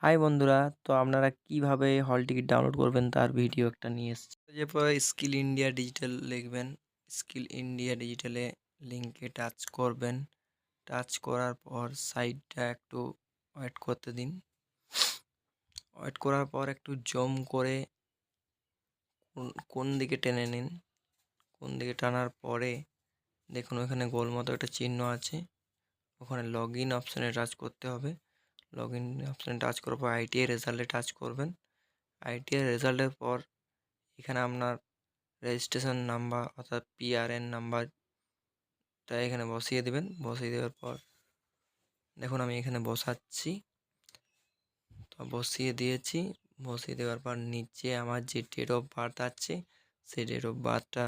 High বন্ধুরা, তো আপনারা কিভাবে হল টিকিট ডাউনলোড করবেন তার ভিডিও একটা নিয়ে এসেছি। এরপরে স্কিল ইন্ডিয়া ডিজিটাল লিখবেন। স্কিল ইন্ডিয়া ডিজিটালে লিঙ্কে টাচ করবেন। টাচ করার পর সাইটটা একটু ওয়েট করতে দিন। ওয়েট করার পর একটু জুম করে কোন দিকে টেনে নিন। কোন দিকে টানার পরে দেখুন ওখানে গোল মতো একটা চিহ্ন আছে, ওখানে লগ ইন অপশানে টাচ করতে হবে। লগ ইন অপশানে টাচ করার পর আইটিআই রেজাল্টে টাচ করবেন। আইটিআই রেজাল্টের পর এখানে আপনার রেজিস্ট্রেশন নাম্বার অর্থাৎ পিআরএন নাম্বারটা এখানে বসিয়ে দেবেন। বসিয়ে দেওয়ার পর দেখুন আমি এখানে বসাচ্ছি, তো বসিয়ে দিয়েছি। বসিয়ে দেওয়ার পর নিচে আমার যে ডেট অফ বার্থ আছে সেই ডেট অফ বার্থটা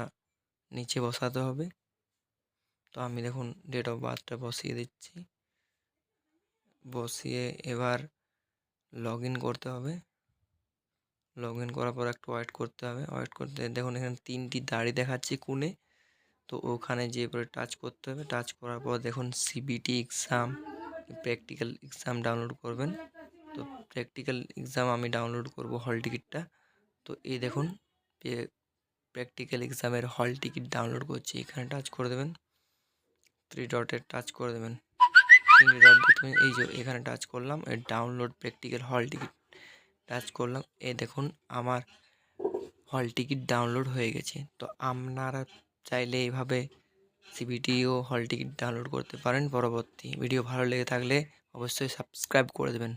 নিচে বসাতে হবে। তো আমি দেখুন ডেট অফ বার্থটা বসিয়ে দিচ্ছি। বসিয়ে এবার লগ ইন করতে হবে। লগ ইন করার পর একটু ওয়েট করতে হবে। ওয়েট করতে দেখুন এখানে 3টি দাড়ি দেখাচ্ছে কোণে, তো ওখানে যেয়ে পরে টাচ করতে হবে। টাচ করার পর দেখুন CBT exam, practical exam download করবেন। তো প্র্যাকটিক্যাল এক্সাম আমি ডাউনলোড করব হল টিকিটটা। তো এই দেখুন প্র্যাকটিক্যাল এক্সামের হল টিকিট ডাউনলোড করছি। এখানে টাচ করে দেবেন, 3 ডটে টাচ করে দেবেন। 3 ডট দেখবেন, এই যে এখানে টাচ করলাম, ডাউনলোড প্র্যাকটিক্যাল হল টিকিট টাচ করলাম। এই দেখুন আমার হল টিকিট ডাউনলোড হয়ে গেছে। তো আপনারা চাইলে এইভাবে সিবিটি ও হল টিকিট ডাউনলোড করতে পারেন। পরবর্তী ভিডিও ভালো লেগে থাকলে অবশ্যই সাবস্ক্রাইব করে দেবেন।